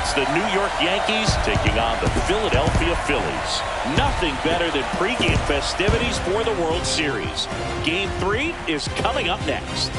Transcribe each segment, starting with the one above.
It's the New York Yankees taking on the Philadelphia Phillies. Nothing better than pregame festivities for the World Series. Game 3 is coming up next.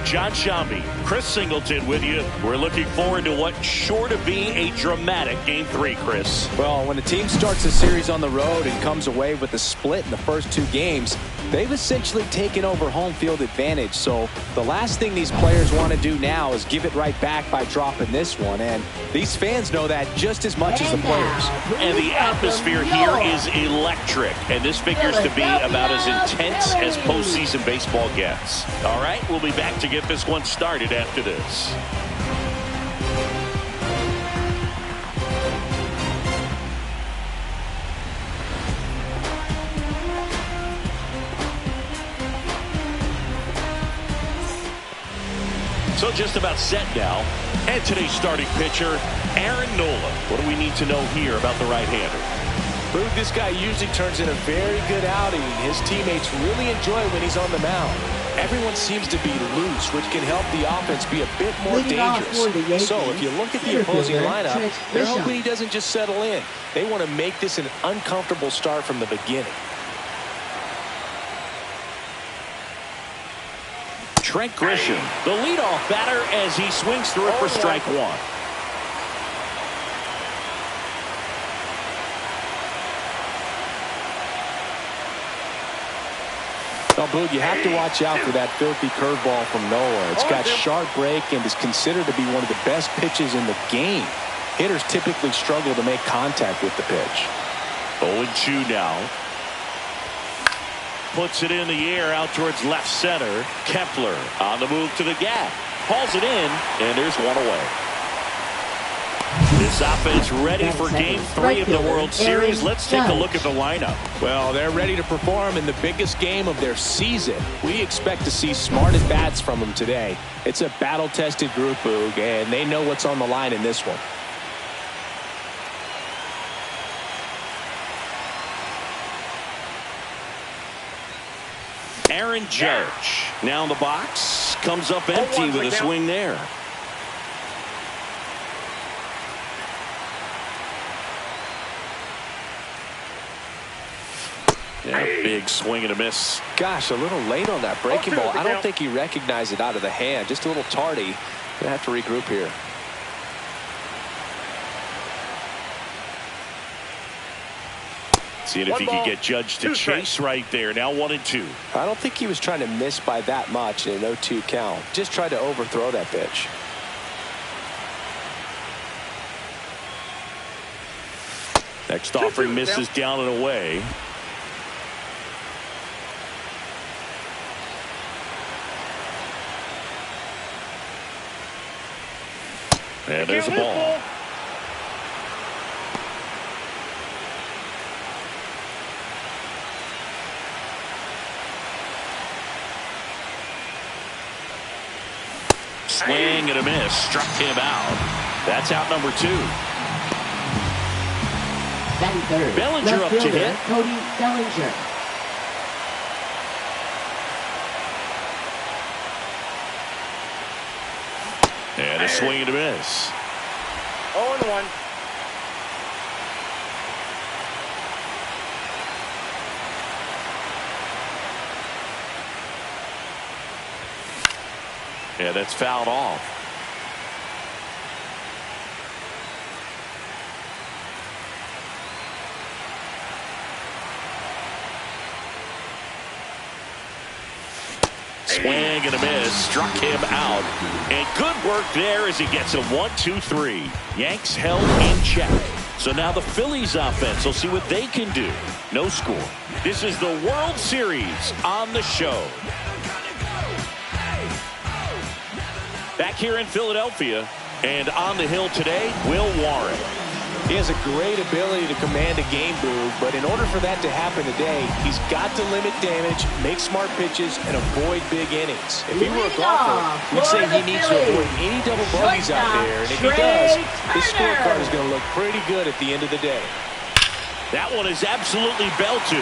John Shambi, Chris Singleton with you. We're looking forward to what's sure to be a dramatic Game 3, Chris. Well, when a team starts a series on the road and comes away with a split in the first 2 games, they've essentially taken over home field advantage. So the last thing these players want to do now is give it right back by dropping this one. And these fans know that just as much as the players. And the atmosphere here is electric. And this figures to be about as intense as postseason baseball gets. All right, we'll be back to get this one started after this. So just about set now. And today's starting pitcher, Aaron Nola. What do we need to know here about the right-hander? Boog, this guy usually turns in a very good outing. His teammates really enjoy when he's on the mound. Everyone seems to be loose, which can help the offense be a bit more dangerous. So if you look at the opposing lineup, they're hoping he doesn't just settle in. They want to make this an uncomfortable start from the beginning. Trent Grisham, the leadoff batter, as he swings through it for strike 1. Well, Boog, you have to watch out for that filthy curveball from Nola. It's got sharp break and is considered to be one of the best pitches in the game. Hitters typically struggle to make contact with the pitch. 0-2 now. Puts it in the air out towards left center. Kepler on the move to the gap. Hauls it in, and there's one away. This offense ready for Game 3 of the World Series. Let's take a look at the lineup. Well, they're ready to perform in the biggest game of their season. We expect to see smart at-bats from them today. It's a battle-tested group, Boog, and they know what's on the line in this one. Aaron Judge now in the box. Comes up empty with a swing there. Yeah, big swing and a miss. Gosh, a little late on that breaking ball. I don't think he recognized it out of the hand. Just a little tardy. Gonna have to regroup here. Seeing if he can get Judge to chase right there. Now 1-2. I don't think he was trying to miss by that much in an 0-2 count. Just tried to overthrow that pitch. Next offering misses down and away. And there's a ball. Swing and a miss. Struck him out. That's out number 2. Bellinger up to hit. Cody Bellinger. And a swing and a miss. 0-1. Yeah, that's fouled off. Swing and a miss. Struck him out. And good work there as he gets a 1-2-3. Yanks held in check. So now the Phillies offense will see what they can do. No score. This is the World Series on the show. Back here in Philadelphia, and on the hill today, Will Warren. He has a great ability to command a game move, but in order for that to happen today, he's got to limit damage, make smart pitches, and avoid big innings. If he were a golfer, we'd say he needs to avoid any double bogeys out there, and if he does, his scorecard is going to look pretty good at the end of the day. That one is absolutely belted.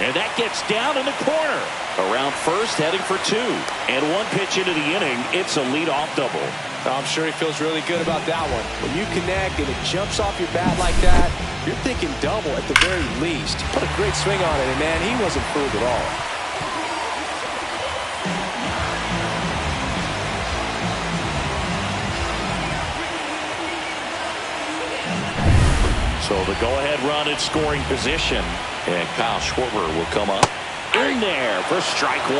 And that gets down in the corner. Around first, heading for 2. And one pitch into the inning, it's a leadoff double. I'm sure he feels really good about that one. When you connect and it jumps off your bat like that, you're thinking double at the very least. Put a great swing on it, and man, he wasn't fooled at all. So the go-ahead run in scoring position. And Kyle Schwarber will come up. In there for strike 1.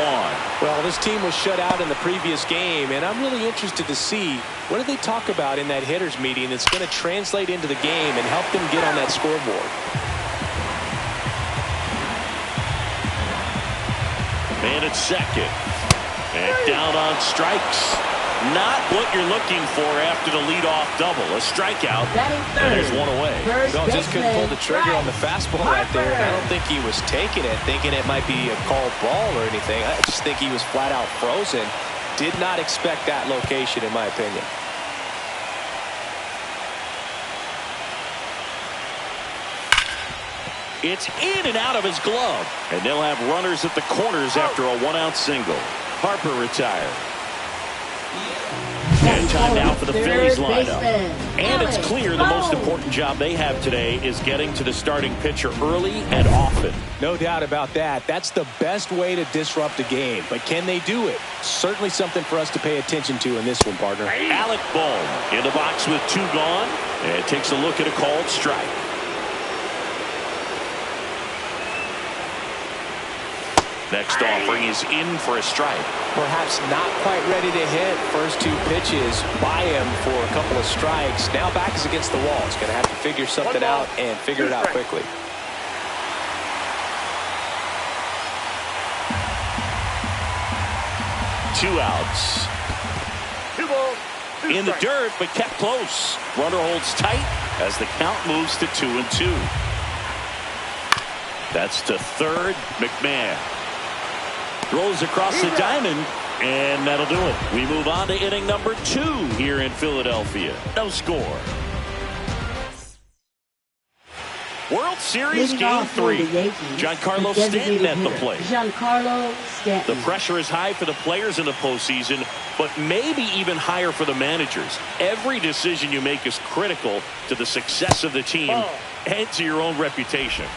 Well, this team was shut out in the previous game, and I'm really interested to see what do they talk about in that hitters meeting that's going to translate into the game and help them get on that scoreboard. Man at second. And down on strikes. Not what you're looking for after the leadoff double. A strikeout, and there's one away. No, just couldn't pull the trigger on the fastball right there. I don't think he was taking it, thinking it might be a called ball or anything. I just think he was flat out frozen. Did not expect that location, in my opinion. It's in and out of his glove. And they'll have runners at the corners after a 1-out single. Harper retired. And time now for the Phillies lineup. And it's clear the most important job they have today is getting to the starting pitcher early and often. No doubt about that. That's the best way to disrupt a game. But can they do it? Certainly something for us to pay attention to in this one, partner. Alec Bohm in the box with 2 gone. And takes a look at a called strike. Next offering is in for a strike. Perhaps not quite ready to hit. First 2 pitches by him for a couple of strikes. Now back is against the wall. He's going to have to figure something out and figure it out quickly. Two outs. In the dirt, but kept close. Runner holds tight as the count moves to 2-2. That's to third. McMahon throws across the diamond, and that'll do it. We move on to inning number 2 here in Philadelphia. No score. World Series Game 3. Giancarlo Stanton at the plate. The pressure is high for the players in the postseason, but maybe even higher for the managers. Every decision you make is critical to the success of the team and to your own reputation.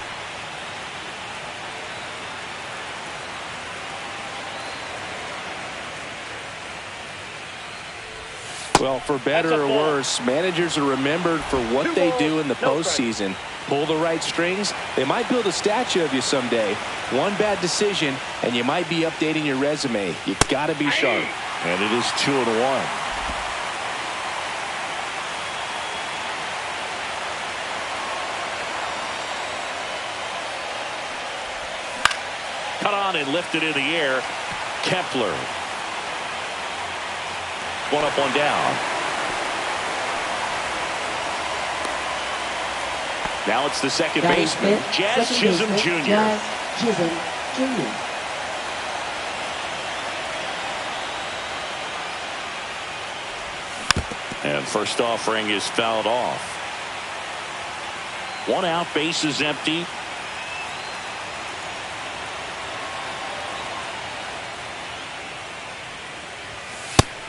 Well, for better or worse, managers are remembered for what they do in the postseason. Pull the right strings, they might build a statue of you someday. One bad decision, and you might be updating your resume. You got to be sharp. And it is 2-1. Cut on and lifted in the air. Kepler. 1 up, 1 down. Now it's the second baseman, Jazz Chisholm Jr. And first offering is fouled off. 1 out, base is empty.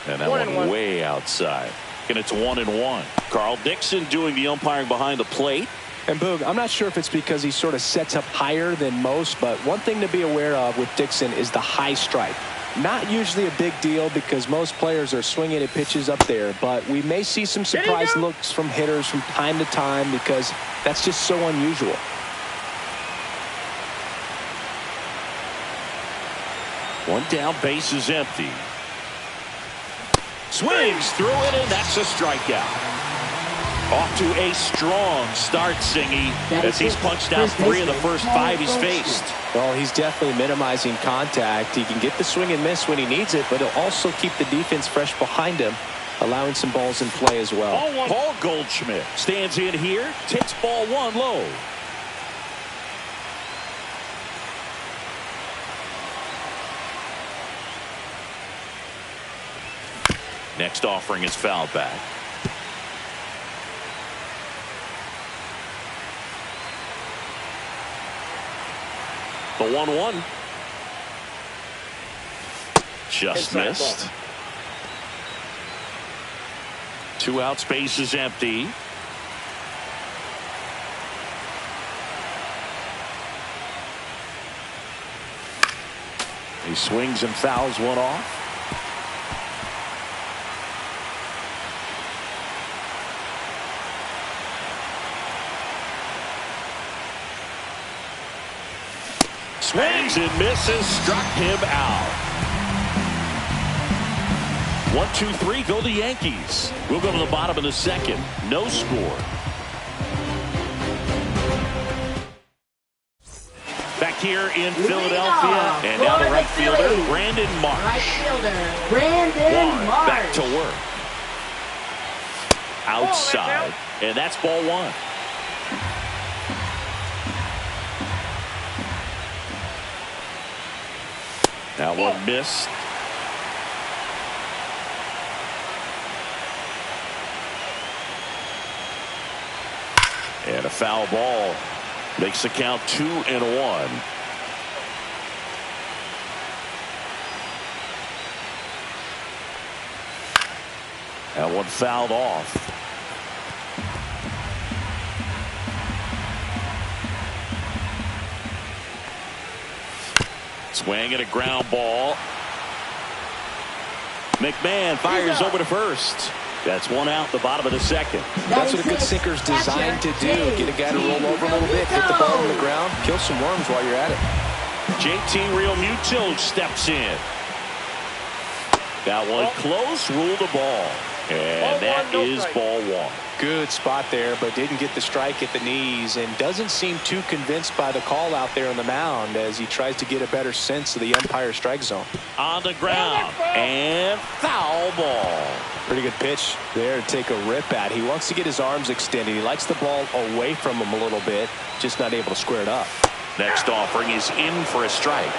And that one way outside. And it's 1-1. Carl Dixon doing the umpiring behind the plate. And Boog, I'm not sure if it's because he sort of sets up higher than most, but one thing to be aware of with Dixon is the high strike. Not usually a big deal because most players are swinging at pitches up there, but we may see some surprise looks from hitters from time to time because that's just so unusual. One down, base is empty. Swings through it, and that's a strikeout. Off to a strong start, Singy, as he's punched out 3 of the first 5 he's faced. Well, he's definitely minimizing contact. He can get the swing and miss when he needs it, but he'll also keep the defense fresh behind him. allowing some balls in play as well. Paul Goldschmidt stands in here, takes ball one low. Next offering is fouled back. The 1-1. Just missed. 2 out, space is empty. He swings and fouls one off. Swings and misses, struck him out. 1-2-3, go the Yankees. We'll go to the bottom of the second. No score. Back here in Philadelphia, and now the right fielder, Brandon Marsh. Back to work. Outside, and that's ball one. That one missed. And a foul ball makes the count 2-1. That one fouled off. Swing and a ground ball. McMahon fires over to first. That's one out, the bottom of the second. That's what a good sinker's designed to do. Get a guy to roll over a little bit, hit the ball on the ground, kill some worms while you're at it. JT Realmuto steps in. That one close, ruled the ball. And that is ball one. Good spot there, but didn't get the strike at the knees and doesn't seem too convinced by the call out there on the mound as he tries to get a better sense of the umpire strike zone. On the ground and foul ball. Pretty good pitch there to take a rip at. He wants to get his arms extended. He likes the ball away from him a little bit, just not able to square it up. Next offering is in for a strike.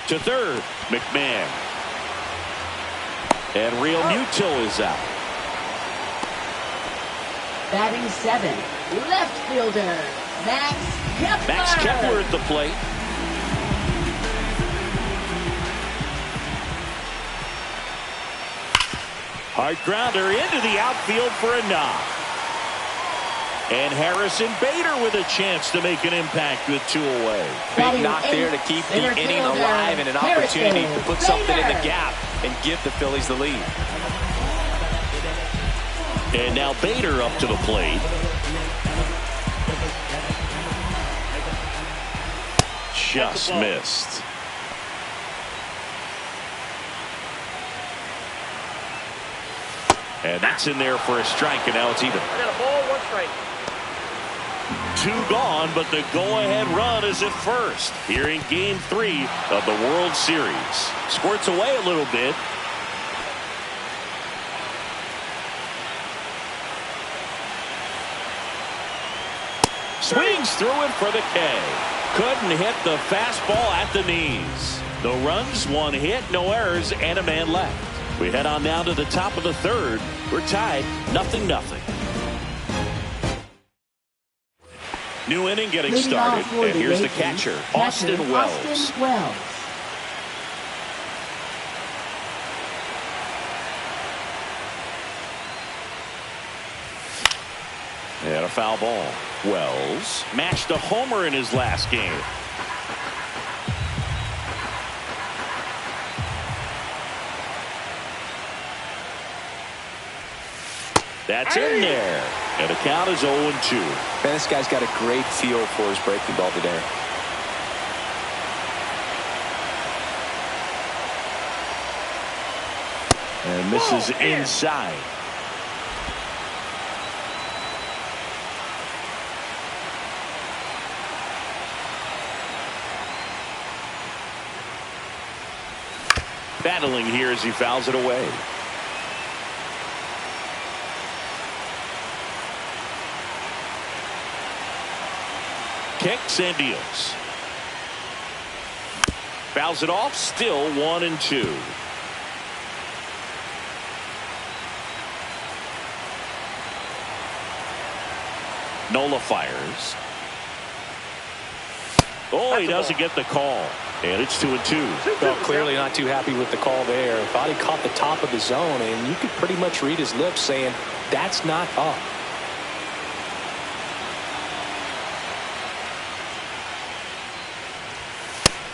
To third, McMahon. And Realmuto is out. Batting 7, left fielder, Max Kepler. Max Kepler at the plate. Hard grounder into the outfield for a knock. And Harrison Bader with a chance to make an impact with 2 away. Big knock there to keep the inning alive and an opportunity to put something in the gap and give the Phillies the lead. And now Bader up to the plate. Just missed. And that's in there for a strike, and now it's even. I got a ball, 1 strike. 2 gone, but the go-ahead run is at first here in Game 3 of the World Series. Squirts away a little bit. Swings through it for the K. Couldn't hit the fastball at the knees. No runs, 1 hit, no errors, and a man left. We head on down to the top of the third. We're tied 0-0. New inning getting started, and here's the catcher, Austin Wells. And a foul ball. Wells matched a homer in his last game. That's in there. And the count is 0-2. Man, this guy's got a great feel for his breaking ball today. And misses inside. Battling here as he fouls it away. Kicks and deals. Fouls it off. Still 1-2. Nola fires. Oh, he doesn't get the call. And it's 2-2. Well, clearly not too happy with the call there. Thought he caught the top of the zone, and you could pretty much read his lips saying, that's not up.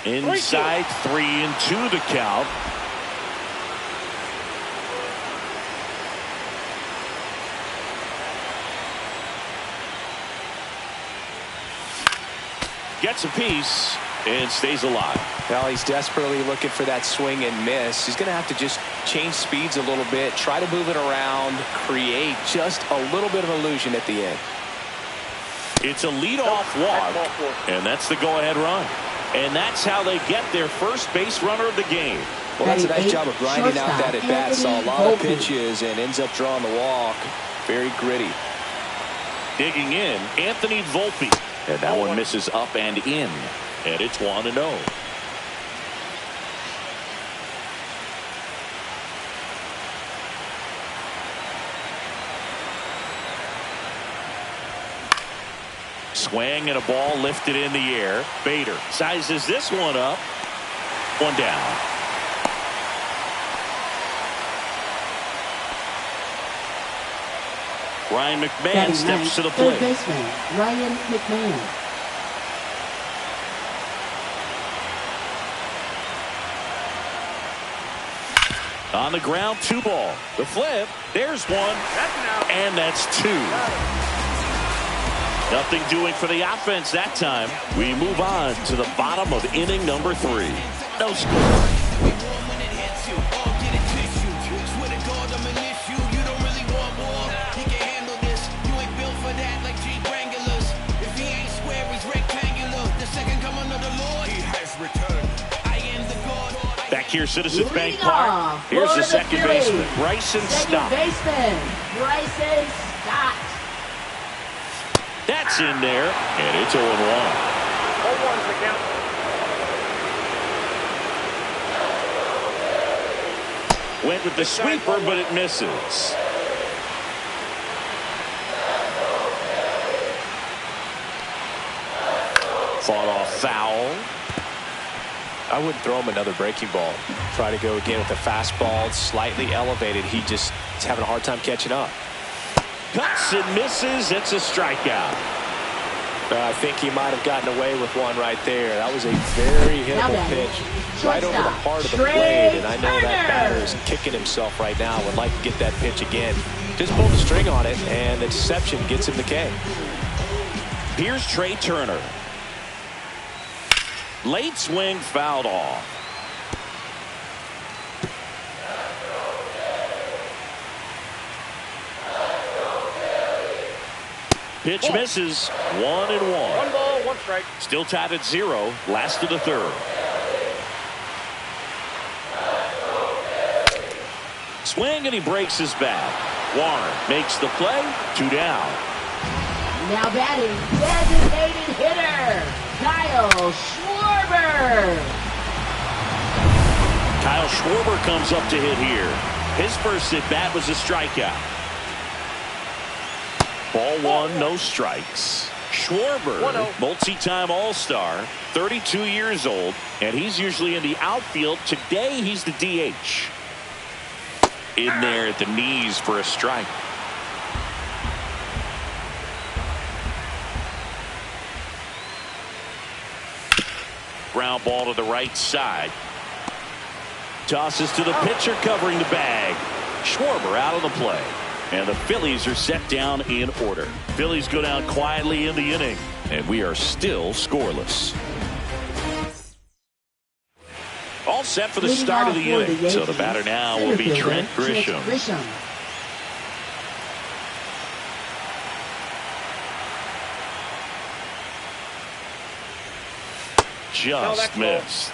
Inside 3-2 the count. Gets a piece and stays alive. Well, he's desperately looking for that swing and miss. He's going to have to just change speeds a little bit, try to move it around, create just a little bit of illusion at the end. It's a leadoff walk, and that's the go-ahead run. And that's how they get their first base runner of the game. Well, that's a nice job of grinding out that at-bat. Saw a lot of pitches and ends up drawing the walk. Very gritty. Digging in, Anthony Volpe. And that one misses up and in. And it's 1-0. Swing and a ball lifted in the air. Bader sizes this one up. One down. Ryan McMahon steps to the plate. Third baseman, Ryan McMahon. On the ground, 2 ball. The flip. There's one. And that's 2. Nothing doing for the offense that time. We move on to the bottom of inning number 3. No score. Back here, Citizens Bank Park. Here's the second baseman, Bryson Stott. Bryson Stott. That's in there, and it's 0-1. 0-1's the count. Went with the sweeper, but it misses. Fought off foul. I wouldn't throw him another breaking ball. Try to go again with a fastball, slightly elevated. He's having a hard time catching up. Cuts and misses. It's a strikeout. I think he might have gotten away with one right there. That was a very hittable pitch right over the heart of the plate, and I know that batter is kicking himself right now. Would like to get that pitch again. Just pulled the string on it, and the deception gets him the K. Here's Trey Turner. Late swing fouled off. Pitch misses. 1-1. 1 ball, 1 strike. Still tied at 0. Last of the third. Swing and he breaks his bat. Warren makes the play. 2 down. Now batting, designated hitter, Kyle Schwarber. Kyle Schwarber comes up to hit here. His first at bat was a strikeout. Ball 1, no strikes. Schwarber, multi-time All-Star, 32 years old, and he's usually in the outfield. Today, he's the DH. In there at the knees for a strike. Ground ball to the right side. Tosses to the pitcher covering the bag. Schwarber out of the play. And the Phillies are set down in order. Phillies go down quietly in the inning. And we are still scoreless. All set for the start of the inning. So the batter now will be Trent Grisham. Just missed.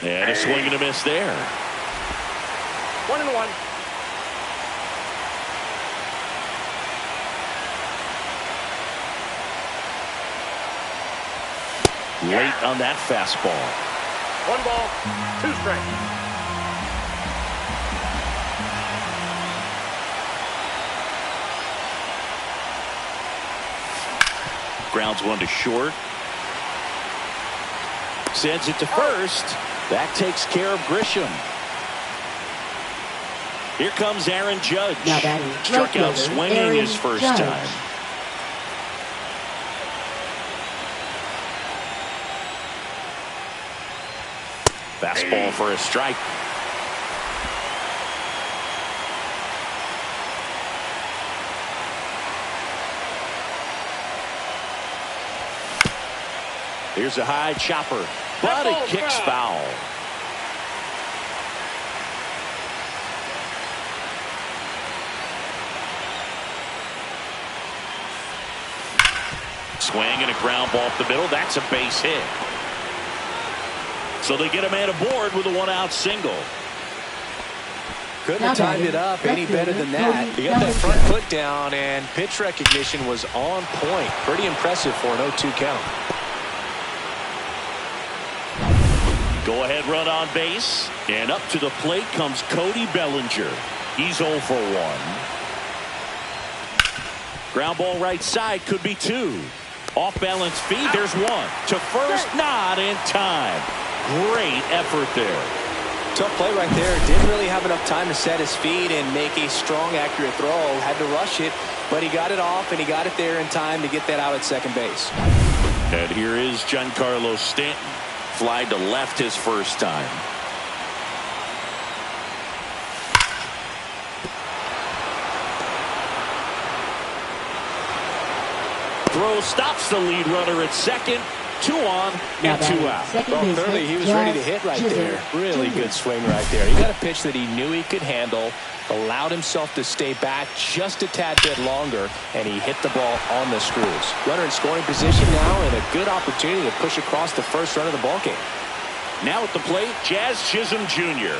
And a swing and a miss there. 1-1. Late on that fastball. 1 ball, 2 strikes. Grounds one to short. Sends it to first. That takes care of Grisham. Here comes Aaron Judge. Struck out swinging his first time. Fastball for a strike. Here's a high chopper, but it kicks foul. Swing and a ground ball up the middle. That's a base hit. So they get a man aboard with a 1-out single. Couldn't have timed it up any better than that. He got that front foot down, and pitch recognition was on point. Pretty impressive for an 0-2 count. Go ahead run on base. And up to the plate comes Cody Bellinger. He's 0 for 1. Ground ball right side, could be 2. Off balance feed, there's 1. To first, not in time. Great effort there. Tough play right there. Didn't really have enough time to set his feet and make a strong, accurate throw. Had to rush it, but he got it off, and he got it there in time to get that out at second base. And here is Giancarlo Stanton. Fly to left his first time. Throw stops the lead runner at second. 2 on and 2 out. Well, clearly he was ready to hit right there. Really good swing right there. He got a pitch that he knew he could handle, allowed himself to stay back just a tad bit longer, and he hit the ball on the screws. Runner in scoring position now, and a good opportunity to push across the first run of the ballgame. Now at the plate, Jazz Chisholm Jr.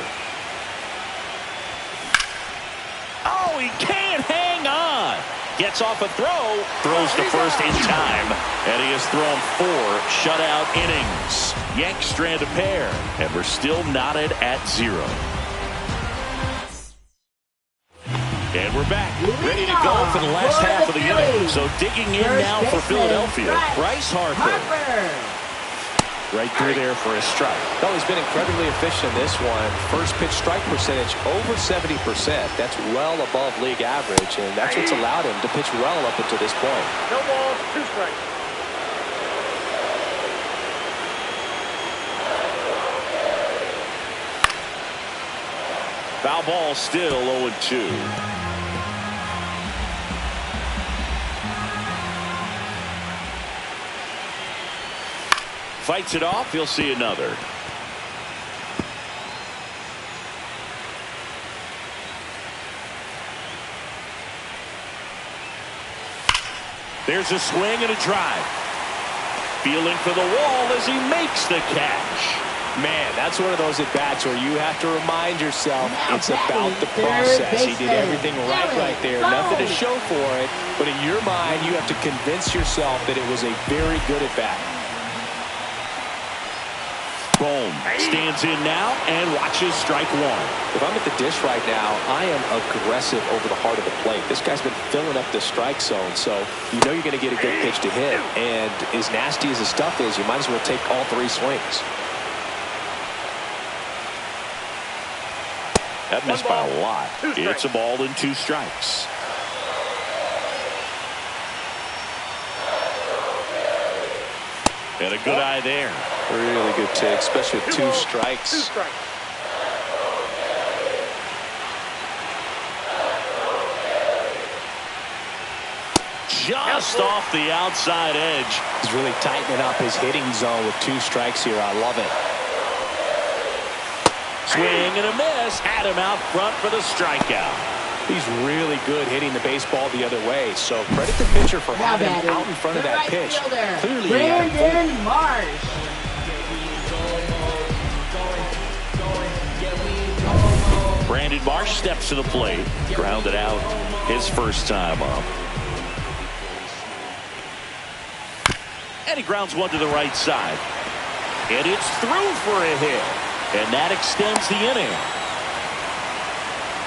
Oh, he can't hang on. Gets off a throw, throws to first in time, and he has thrown 4 shutout innings. Yanks strand a pair, and we're still knotted at 0. And we're back, ready to go for the last half of the inning. So digging in now for Philadelphia, Bryce Harper. Right through there for a strike. Well, he's been incredibly efficient in this one. First pitch strike percentage over 70%. That's well above league average, and that's what's allowed him to pitch well up until this point. No balls, 2 strikes. Foul ball, still 0-2. Fights it off. He'll see another. There's a swing and a drive. Feeling for the wall as he makes the catch. Man, that's one of those at-bats where you have to remind yourself it's about the process. He did everything right there. Nothing to show for it, but in your mind, you have to convince yourself that it was a very good at-bat. Boom. Stands in now and watches strike 1. If I'm at the dish right now, I am aggressive over the heart of the plate. This guy's been filling up the strike zone, so you know you're going to get a good pitch to hit. And as nasty as the stuff is, you might as well take all 3 swings. That missed by a lot. It's a ball and 2 strikes. And a good eye there. Really good take, especially with 2 strikes. 2 strikes. Just off the outside edge. He's really tightening up his hitting zone with 2 strikes here. I love it. Swing and a miss. Had him out front for the strikeout. He's really good hitting the baseball the other way. So credit the pitcher for having him out in front of that pitch. Clearly, Brandon Marsh. Brandon Marsh steps to the plate. Grounded out his first time up. And he grounds one to the right side. And it's through for a hit. And that extends the inning.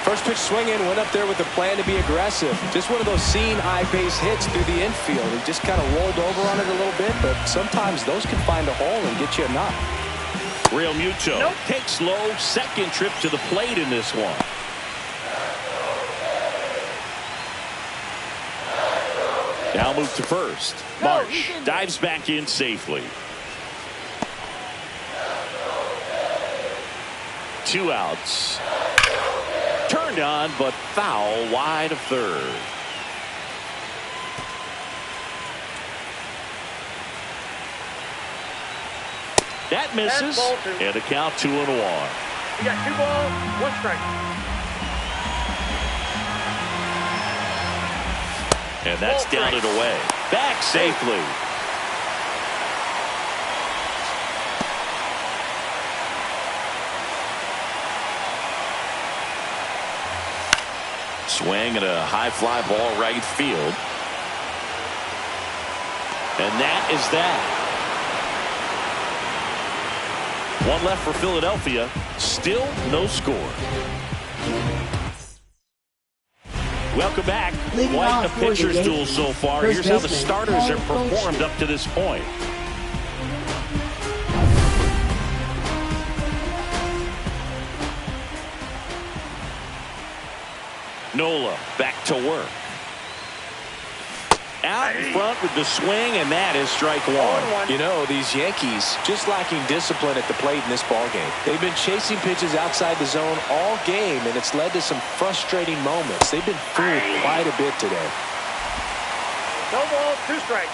First pitch swinging, went up there with a plan to be aggressive. Just one of those seeing eye base hits through the infield. He just kind of rolled over on it a little bit, but sometimes those can find a hole and get you a knock. Real Muto takes low, second trip to the plate in this one. Now move to first. Marsh dives back in safely. 2 outs. Turned on, but foul wide of third. That misses, and a count 2-1. You got 2 balls, 1 strike. And that's down and away. Back safely. Swing and a high fly ball right field. And that is that. One left for Philadelphia. Still no score. Welcome back. Quite a pitcher's duel so far. Here's how the starters have performed up to this point. Nola back to work. Out in front with the swing, and that is strike 1. You know, these Yankees just lacking discipline at the plate in this ballgame. They've been chasing pitches outside the zone all game, and it's led to some frustrating moments. They've been fooled quite a bit today. No balls, 2 strikes.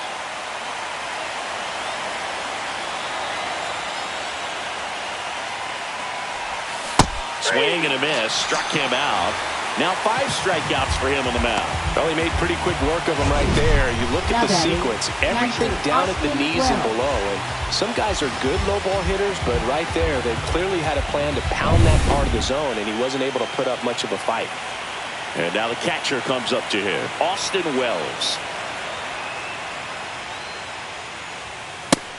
Swing and a miss. Struck him out. Now 5 strikeouts for him on the mound. Well, he made pretty quick work of him right there. You look at the sequence, everything down at the knees and below. And some guys are good low ball hitters, but right there, they clearly had a plan to pound that part of the zone, and he wasn't able to put up much of a fight. And now the catcher comes up to him, Austin Wells.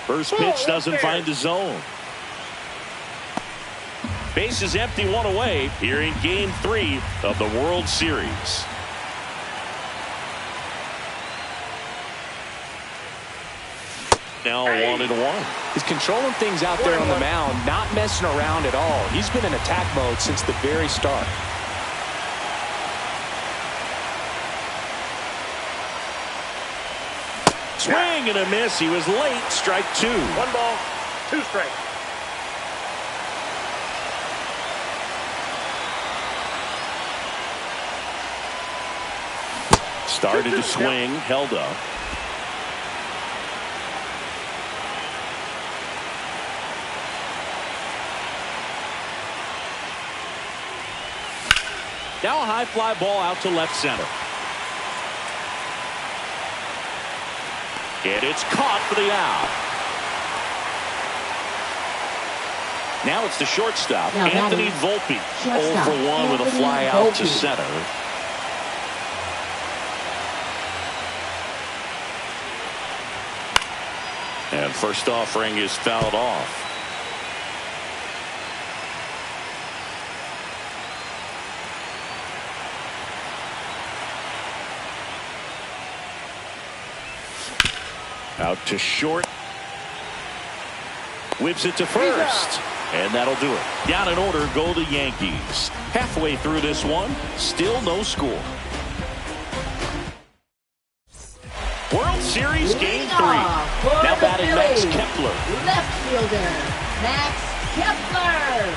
First pitch doesn't find the zone. Base is empty, 1 away here in Game 3 of the World Series. Now 1-1. He's controlling things out there on the mound, not messing around at all. He's been in attack mode since the very start. Swing and a miss. He was late. Strike 2. 1 ball, 2 strikes. Started to swing, held up. Now a high fly ball out to left center. And it's caught for the out. Now it's the shortstop, Anthony Volpe. 0 for 1 with a fly out to center. And first offering is fouled off. Out to short. Whips it to first. And that'll do it. Down in order go the Yankees. Halfway through this one, still no score. World Series Game 3. Now batting Max Kepler. Left fielder, Max Kepler.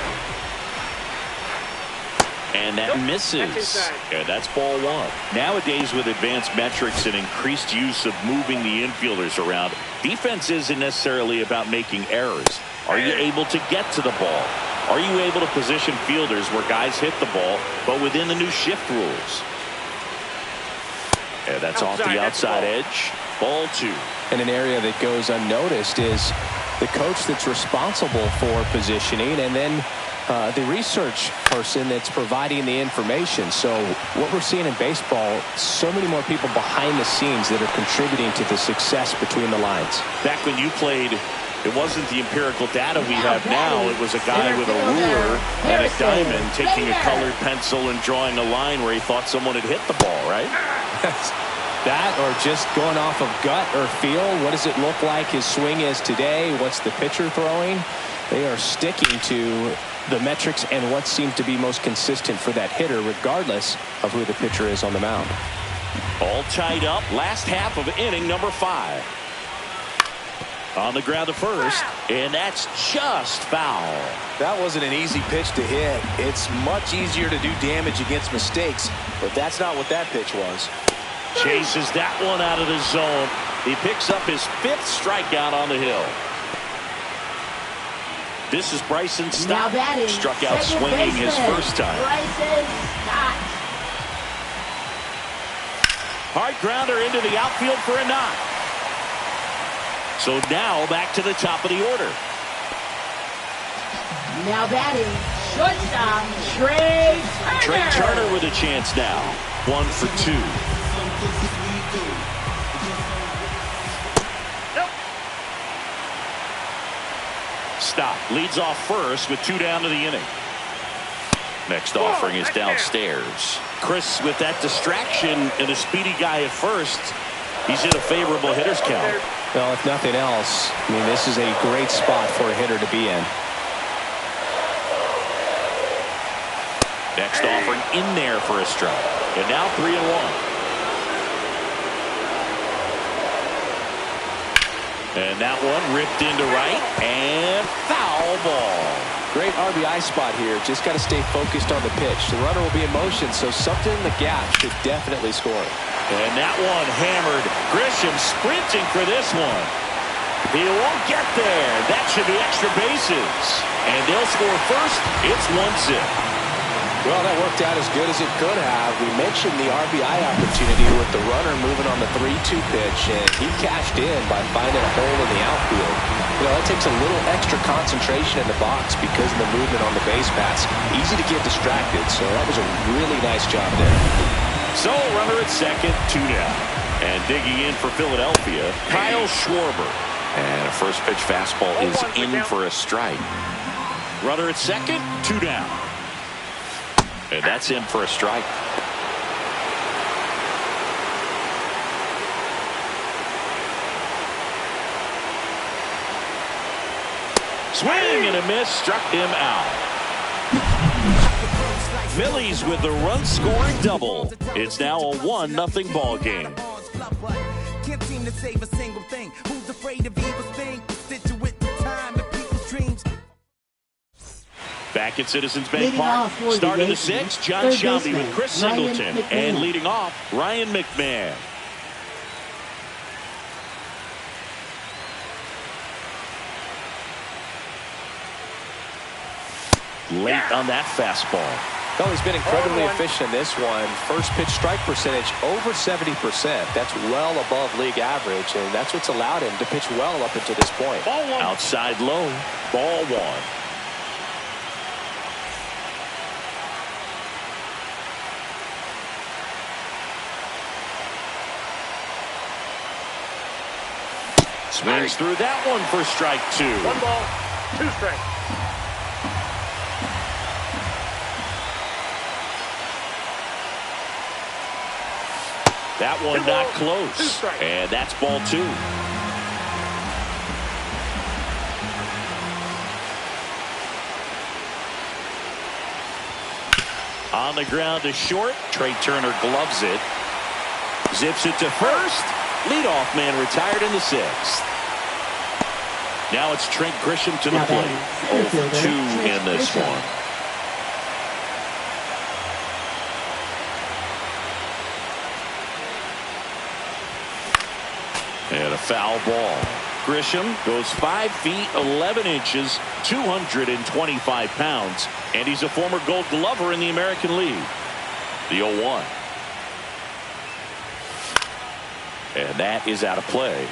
And that misses. And that's ball 1. Nowadays, with advanced metrics and increased use of moving the infielders around, defense isn't necessarily about making errors. Are you able to get to the ball? Are you able to position fielders where guys hit the ball, but within the new shift rules? And that's off the outside edge. Ball 2. And an area that goes unnoticed is the coach that's responsible for positioning and then the research person that's providing the information. So what we're seeing in baseball, so many more people behind the scenes that are contributing to the success between the lines. Back when you played, it wasn't the empirical data we have now. It was a guy with a ruler and a diamond taking a colored pencil and drawing a line where he thought someone had hit the ball, right? That or just going off of gut or feel. What does it look like his swing is today? What's the pitcher throwing? They are sticking to the metrics and what seems to be most consistent for that hitter, regardless of who the pitcher is on the mound. All tied up. Last half of inning number 5. On the ground to first, and that's just foul. That wasn't an easy pitch to hit. It's much easier to do damage against mistakes, but that's not what that pitch was. Chases that one out of the zone. He picks up his 5th strikeout on the hill. This is Bryson Stott. Struck out swinging his first time. Bryson Stott. Hard grounder into the outfield for a knock. So now back to the top of the order. Now batting, shortstop, Trey Turner. Trey Turner with a chance now. 1 for 2. Stop. Leads off first with 2 down to the inning. Next offering is downstairs. Chris, with that distraction and a speedy guy at first, he's in a favorable hitter's count. Well, if nothing else, I mean, this is a great spot for a hitter to be in. Next offering in there for a strike. And now 3-1. And that one ripped into right and foul ball. Great RBI spot here. Just got to stay focused on the pitch. The runner will be in motion, so something in the gap should definitely score. And that one hammered. Grisham sprinting for this one. He won't get there. That should be extra bases. And they'll score first. It's 1-0. Well, that worked out as good as it could have. We mentioned the RBI opportunity with the runner moving on the 3-2 pitch, and he cashed in by finding a hole in the outfield. You know, that takes a little extra concentration in the box because of the movement on the base paths. Easy to get distracted, so that was a really nice job there. So, runner at second, 2 down. And digging in for Philadelphia, Kyle Schwarber. And a first pitch fastball is in for a strike. Runner at second, 2 down. And that's in for a strike. Swing and a miss, struck him out. Phillies with the run-scoring double. It's now a 1-0 ball game. Can't seem to save a single thing. Who's afraid of evil's thing? Situate the time and people's dreams. Back at Citizens Bank Park, start of the 6th, John Shelby with Chris Singleton. And leading off, Ryan McMahon. Late on that fastball. Well, he's been incredibly efficient in this one. First pitch strike percentage over 70%. That's well above league average, and that's what's allowed him to pitch well up until this point. Ball 1. Outside low, ball 1. Swings through that one for strike 2. 1 ball, 2 strikes. That one not close. And that's ball 2. On the ground to short. Trey Turner gloves it. Zips it to first. Leadoff man retired in the 6th. Now it's Trent Grisham to the plate. 0 for 2 in this one. And a foul ball. Grisham goes 5 feet 11 inches, 225 pounds, and he's a former Gold Glover in the American League. The 0-1. And that is out of play.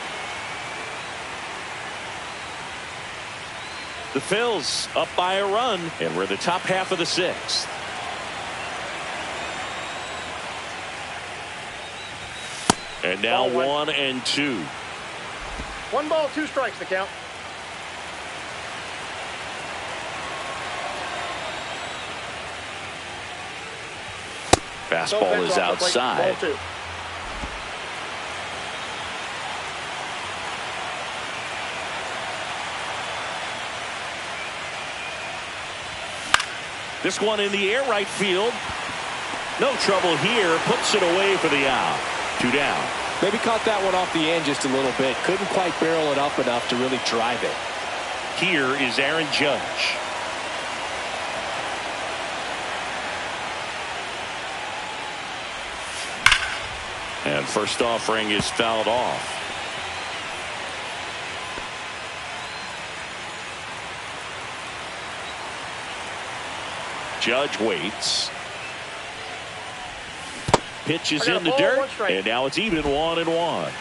The Phils up by a run, and we're in the top half of the sixth. And now 1-2. 1 ball, 2 strikes to count. Fastball is outside. Ball 2. This one in the air, right field. No trouble here. Puts it away for the out. 2 down. Maybe caught that one off the end just a little bit. Couldn't quite barrel it up enough to really drive it. Here is Aaron Judge. And first offering is fouled off. Judge waits. Pitch is in the dirt, and now it's even 1-1.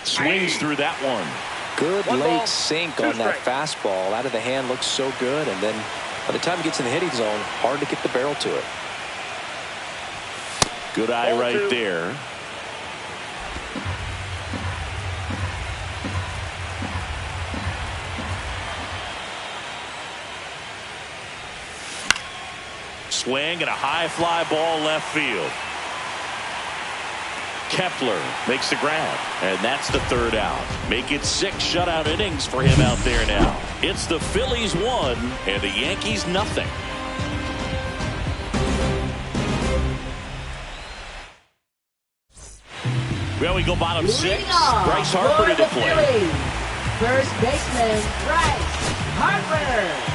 Swings through that one. Good late sink on that fastball. Out of the hand, looks so good, and then by the time it gets in the hitting zone, hard to get the barrel to it. Good eye right there. Swing and a high fly ball left field. Kepler makes the grab, and that's the 3rd out. Make it 6 shutout innings for him out there now. It's the Phillies 1 and the Yankees nothing. Well, we go bottom 6. Bryce Harper to the plate. First baseman Bryce Harper.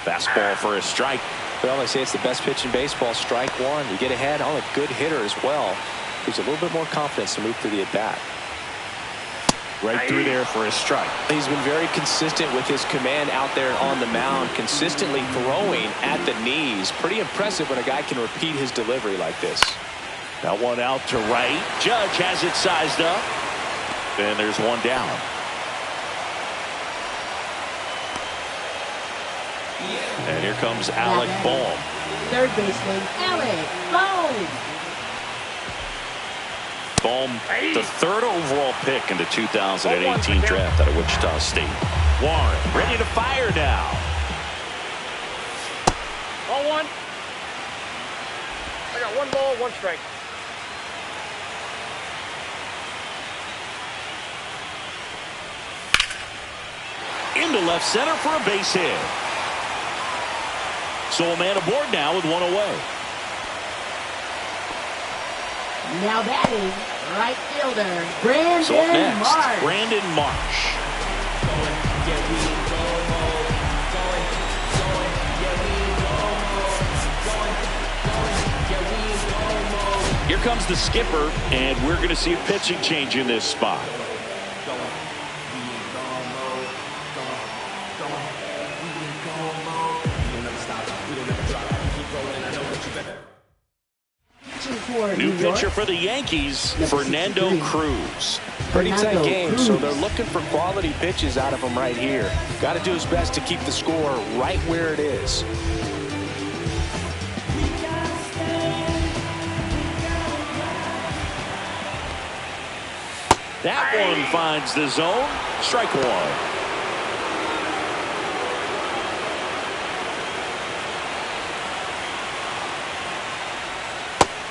Fastball for a strike. Well, they say it's the best pitch in baseball. Strike 1. You get ahead on a good hitter as well. Gives a little bit more confidence to move through the at-bat. Right through there for a strike. He's been very consistent with his command out there on the mound, consistently throwing at the knees. Pretty impressive when a guy can repeat his delivery like this. That one out to right. Judge has it sized up. And there's 1 down. And here comes Alec Bohm. Third baseman Alec Bohm. Bohm, the 3rd overall pick in the 2018 draft out of Wichita State. Warren ready to fire now. Ball 1. I got 1 ball, 1 strike. Into left center for a base hit. So a man aboard now with 1 away. Now batting, right fielder, Brandon So up next, Marsh. Brandon Marsh. Here comes the skipper, and we're going to see a pitching change in this spot. New pitcher for the Yankees, Fernando Cruz. Pretty tight game, so they're looking for quality pitches out of him right here. Got to do his best to keep the score right where it is. That one finds the zone. Strike 1.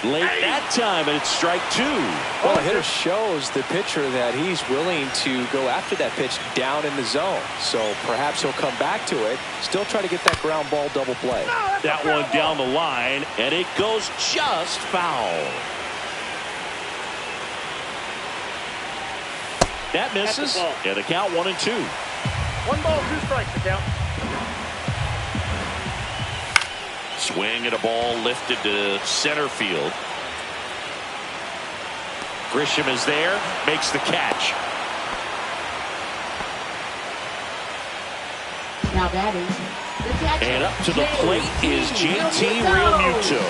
Late that time, and it's strike 2. Well, the hitter shows the pitcher that he's willing to go after that pitch down in the zone. So perhaps he'll come back to it, still try to get that ground ball double play. That one down the line, and it goes just foul. That misses, and the count 1-2. 1 ball, 2 strikes to count. Swing and a ball lifted to center field. Grisham is there, makes the catch. Now batting, And up to the plate is JT Realmuto.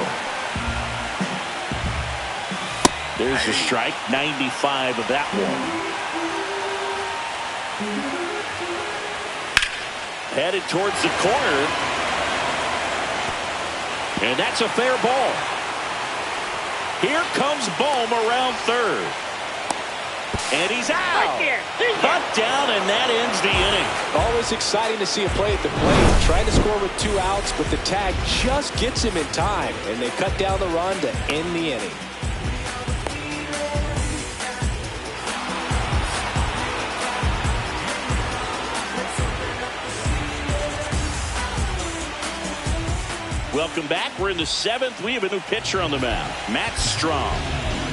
There's a strike, 95 of that one. Headed towards the corner. And that's a fair ball. Here comes Bohm around third. And he's out. Cut down, and that ends the inning. Always exciting to see a play at the plate. Trying to score with 2 outs, but the tag just gets him in time. And they cut down the run to end the inning. Welcome back. We're in the 7th. We have a new pitcher on the mound, Matt Strom.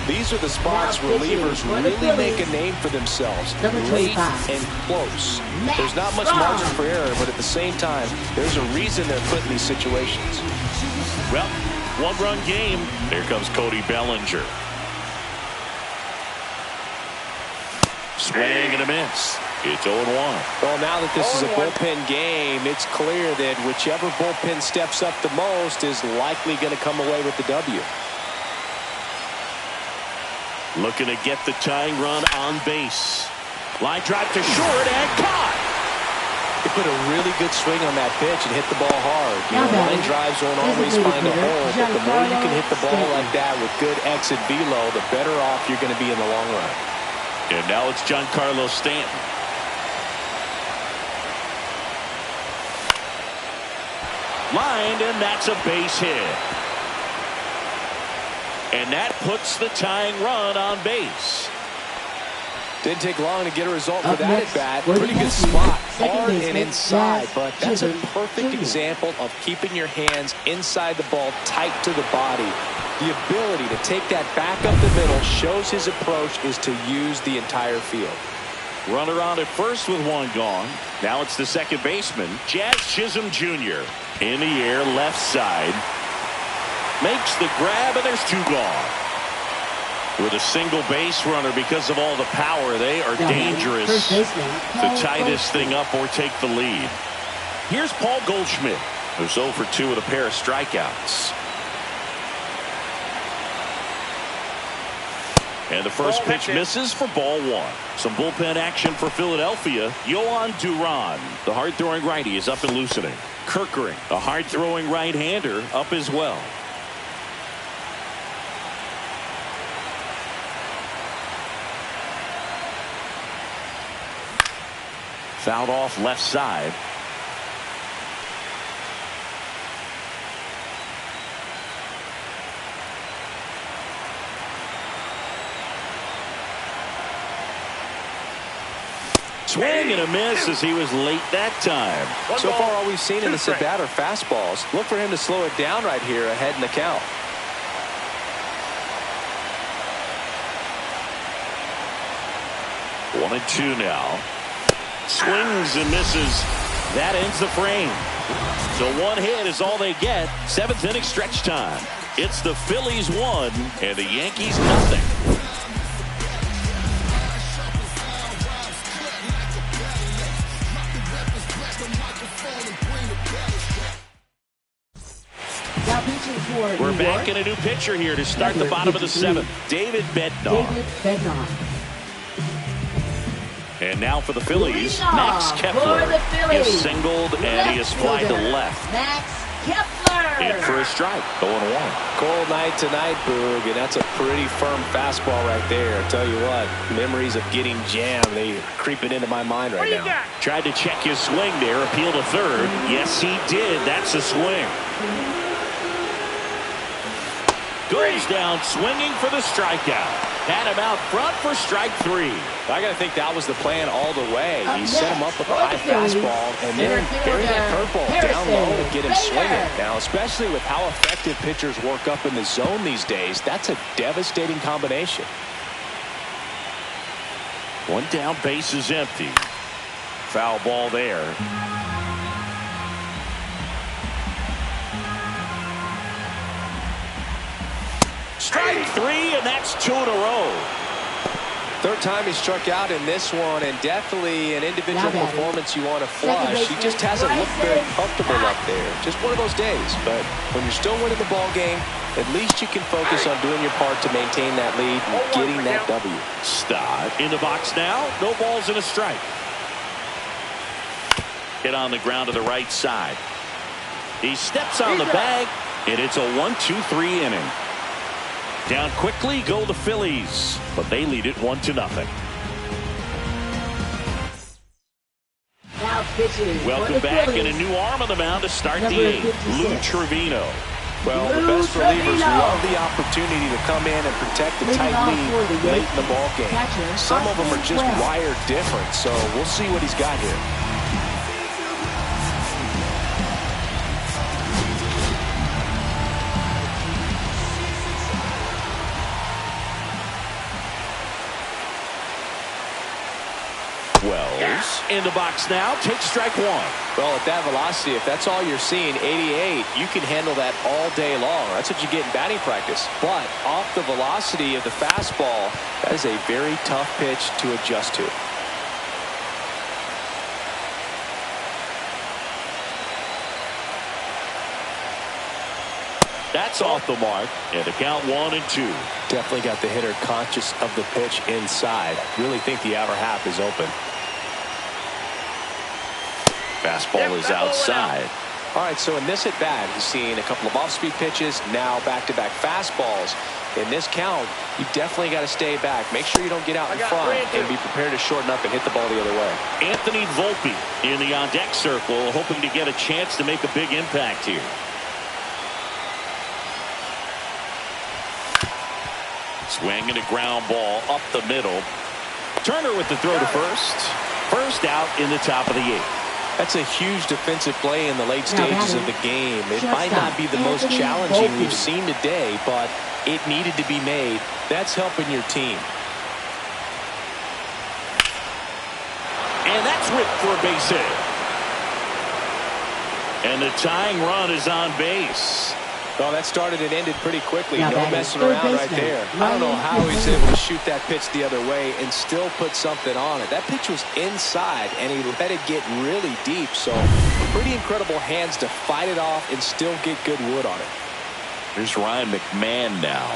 These are the spots relievers really make a name for themselves. Late and close. There's not much margin for error, but at the same time, there's a reason they're put in these situations. Well, 1-run game. Here comes Cody Bellinger. Swing and a miss. It's 0-1. Well, now that this is a bullpen game, it's clear that whichever bullpen steps up the most is likely going to come away with the W. Looking to get the tying run on base. Line drive to short and caught. They put a really good swing on that pitch and hit the ball hard. You know, line drives won't always find a hole, but the more you can hit the ball like that with good exit velo, the better off you're going to be in the long run. And now it's Giancarlo Stanton. Lined, and that's a base hit. And that puts the tying run on base. Didn't take long to get a result for that at bat. Pretty good spot, hard and inside, but that's a perfect example of keeping your hands inside the ball, tight to the body. The ability to take that back up the middle shows his approach is to use the entire field. Runner on at first with 1 gone. Now it's the second baseman, Jazz Chisholm Jr. In the air, left side. Makes the grab, and there's 2 gone. With a single base runner, because of all the power, they are dangerous to tie this thing up or take the lead. Here's Paul Goldschmidt, who's 0 for 2 with a pair of strikeouts. And the first pitch misses for ball 1. Some bullpen action for Philadelphia. Yohan Duran, the hard-throwing righty, is up and loosening. Kirkering, a hard-throwing right-hander, up as well. Fouled off left side. Swing and a miss as he was late that time. So far, all we've seen in this at-bat are fastballs. Look for him to slow it down right here ahead in the count. One and 2 now. Swings and misses. That ends the frame. So 1 hit is all they get. 7th inning stretch time. It's the Phillies 1 and the Yankees nothing. We're back in a new pitcher here to start the bottom of the 7th. David Bednar. And now for the Phillies, Max Kepler is singled and he is flied to left. Max Kepler. In for a strike, 0-1. Cold night tonight, Boog, and that's a pretty firm fastball right there. I tell you what, memories of getting jammed, they are creeping into my mind right now. Tried to check his swing there, appeal to third. Yes, he did. That's a swing. Goes down swinging for the strikeout. Had him out front for strike 3. I got to think that was the plan all the way. He set him up with a high fastball and then buried that curveball down low to get him swinging. Now, especially with how effective pitchers work up in the zone these days, that's a devastating combination. 1 down, base is empty. Foul ball there. Strike 3, and that's 2 in a row. Third time he struck out in this one, and definitely an individual performance you want to flush. He just hasn't looked very comfortable up there. Just one of those days. But when you're still winning the ball game, at least you can focus on doing your part to maintain that lead and getting that W. Stott in the box now. No balls and a strike. Hit on the ground to the right side. He steps on the bag, and it's a 1-2-3 inning. Down quickly go the Phillies, but they lead it 1-0. Welcome back, and a new arm on the mound to start the eighth. Lou Trevino. Well, the best relievers love the opportunity to come in and protect the tight lead late in the ball game. Some of them are just wired different, so we'll see what he's got here. Wells in the box now. Takes strike one. Well, at that velocity, if that's all you're seeing, 88, you can handle that all day long. That's what you get in batting practice. But off the velocity of the fastball, that is a very tough pitch to adjust to. That's off the mark, and the count 1-2. Definitely got the hitter conscious of the pitch inside. Really think the outer half is open. Fastball is outside. All right, so in this at-bat, he's seen a couple of off-speed pitches, now back-to-back fastballs. In this count, you definitely got to stay back. Make sure you don't get out in front and be prepared to shorten up and hit the ball the other way. Anthony Volpe in the on-deck circle, hoping to get a chance to make a big impact here. Swing and a ground ball up the middle. Turner with the throw to first. First out in the top of the eighth. That's a huge defensive play in the late stages of the game. It might not be the most challenging we've seen today, but it needed to be made. That's helping your team. And that's ripped for a base hit. And the tying run is on base. Well, that started and ended pretty quickly. No messing around right there. I don't know how he's able to shoot that pitch the other way and still put something on it. That pitch was inside, and he let it get really deep. So pretty incredible hands to fight it off and still get good wood on it. Here's Ryan McMahon now.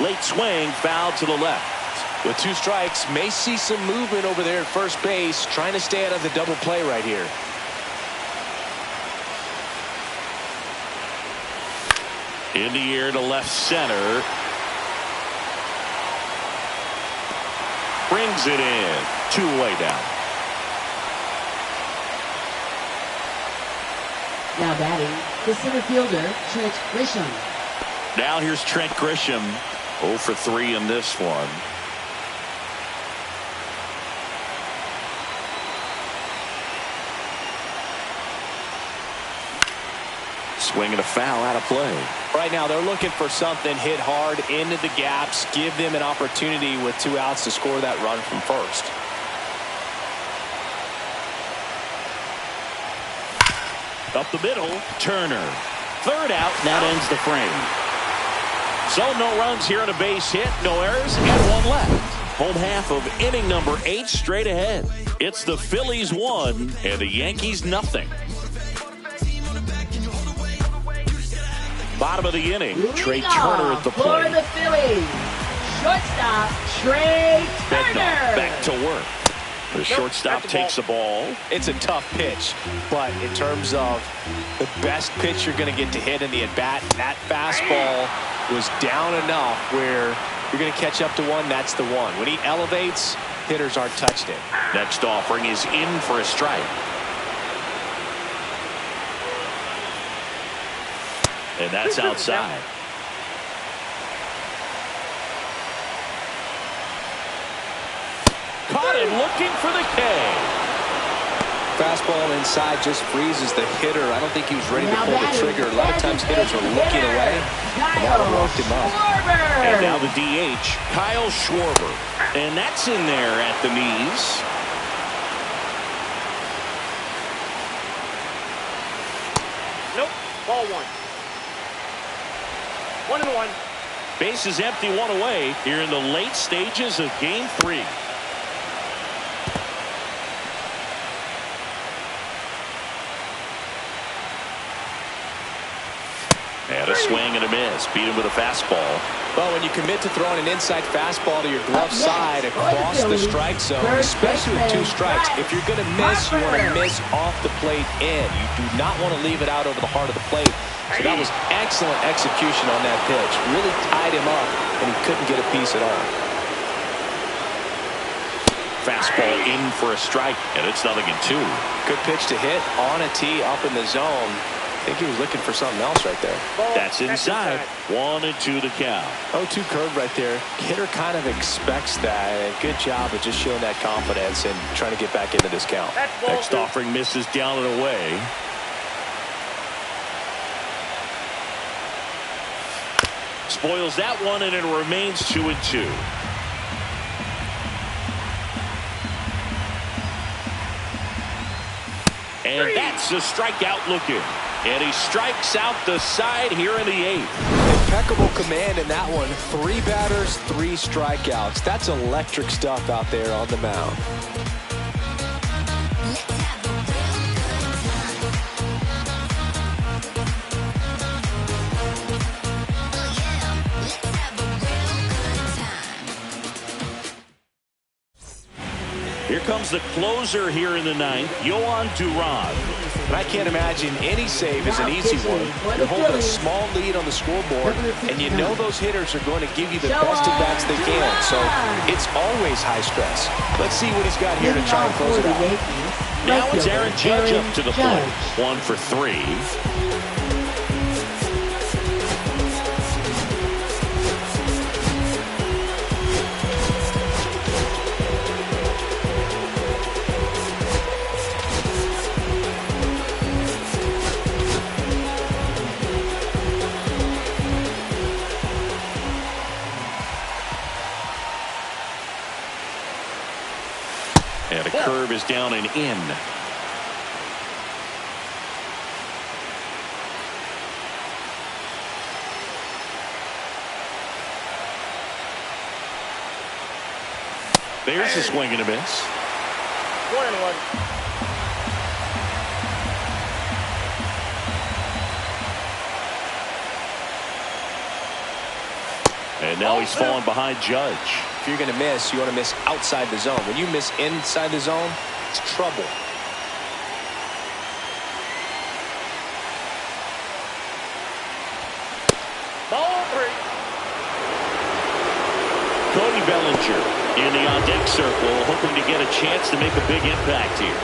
Late swing, foul to the left. With two strikes, may see some movement over there at first base, trying to stay out of the double play right here. In the air to left center. Brings it in. Two-way down. Now batting, the center fielder, Trent Grisham. Now here's Trent Grisham. 0 for 3 in this one. Swing and a foul out of play. Right now they're looking for something hit hard into the gaps. Give them an opportunity with 2 outs to score that run from first. Up the middle, Turner. Third out, and that ends the frame. So no runs here on a base hit, no errors, and 1 left. Home half of inning number 8 straight ahead. It's the Phillies 1 and the Yankees nothing. Bottom of the inning, Trey Turner at the plate. For the Phillies, shortstop Trey Turner. Back to work. The shortstop takes the ball. It's a tough pitch, but in terms of the best pitch you're going to get to hit in the at-bat, that fastball was down enough where you're going to catch up to one. That's the one. When he elevates, hitters aren't touched it. Next offering is in for a strike. And that's outside. Caught him looking for the K. Fastball inside just freezes the hitter. I don't think he was ready to pull the trigger. A lot of times hitters are looking away, and that one walked him up. And now the DH, Kyle Schwarber. And that's in there at the knees. Nope. Ball one. 1-1. Base is empty, one away here in the late stages of game 3. And a swing and a miss. Beat him with a fastball. Well, when you commit to throwing an inside fastball to your glove side across the strike zone, especially with 2 strikes, if you're going to miss, you want to miss off the plate in. You do not want to leave it out over the heart of the plate. So that was excellent execution on that pitch. Really tied him up, and he couldn't get a piece at all. Fastball in for a strike, and it's 0-2. Good pitch to hit on a tee up in the zone. I think he was looking for something else right there. That's inside. 1-2 the count. 0-2 curve right there. Hitter kind of expects that. And good job of just showing that confidence and trying to get back into this count. Next offering misses down and away. Spoils that one, and it remains 2-2. And that's a strikeout looking. And he strikes out the side here in the 8th. Impeccable command in that one. 3 batters, 3 strikeouts. That's electric stuff out there on the mound. Here comes the closer here in the 9th, Yohan Duran. And I can't imagine any save is an easy one. You're holding a small lead on the scoreboard, and you know those hitters are going to give you the best at-bats they can. So it's always high stress. Let's see what he's got here to try and close it out. Now it's Aaron Judge up to the plate. 1 for 3. And a curve is down and in. There's a swing and a miss. 1-1. And now he's falling behind Judge. If you're going to miss, you want to miss outside the zone. When you miss inside the zone, it's trouble. Ball 3. Cody Bellinger in the on-deck circle, hoping to get a chance to make a big impact here.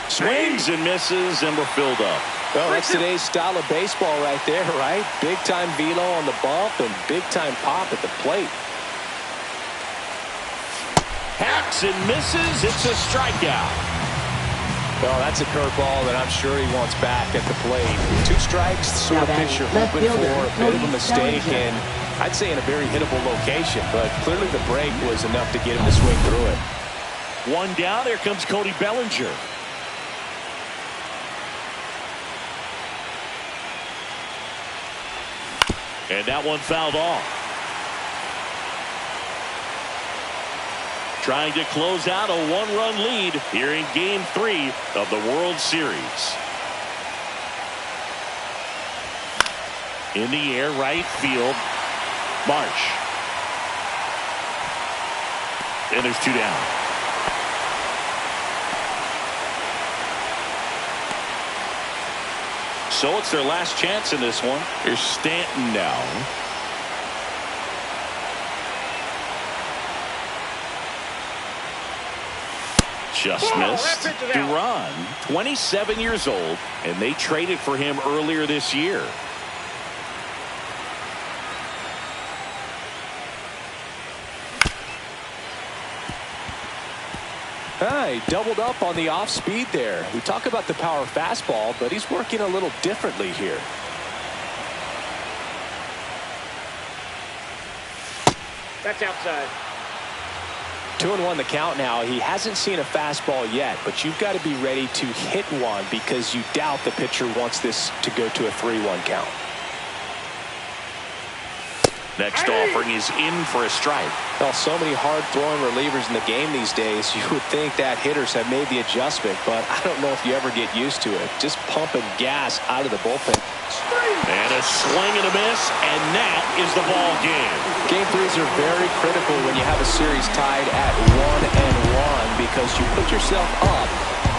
Swings and misses, and we're filled up. Well, that's today's style of baseball right there, right? Big-time velo on the bump and big-time pop at the plate. Hacks and misses. It's a strikeout. Well, that's a curveball that I'm sure he wants back at the plate. 2 strikes, sort of pitch you're hoping for. A bit of a mistake, and I'd say in a very hittable location, but clearly the break was enough to get him to swing through it. 1 down. Here comes Cody Bellinger. And that one fouled off. Trying to close out a 1-run lead here in Game 3 of the World Series. In the air, right field, Marsh. And there's 2 down. So it's their last chance in this one. Here's Stanton now. Just missed. Duran, 27 years old, and they traded for him earlier this year. He doubled up on the off speed there. We talk about the power fastball, but he's working a little differently here. That's outside. 2-1 the count now. He hasn't seen a fastball yet, but you've got to be ready to hit one because you doubt the pitcher wants this to go to a 3-1 count. Next offering is in for a strike. Well, so many hard-throwing relievers in the game these days, you would think that hitters have made the adjustment, but I don't know if you ever get used to it. Just pumping gas out of the bullpen. And a swing and a miss, and that is the ball game. Game threes are very critical when you have a series tied at 1-1 because you put yourself up.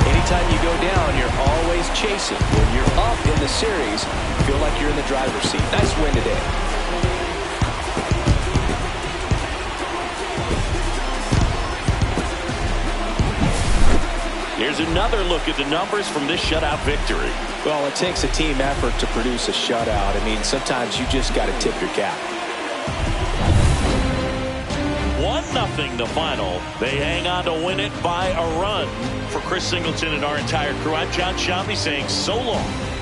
Anytime you go down, you're always chasing. When you're up in the series, you feel like you're in the driver's seat. Nice win today. Here's another look at the numbers from this shutout victory. Well, it takes a team effort to produce a shutout. I mean, sometimes you just got to tip your cap. 1-0 the final. They hang on to win it by a run. For Chris Singleton and our entire crew, I'm John Shambi saying so long.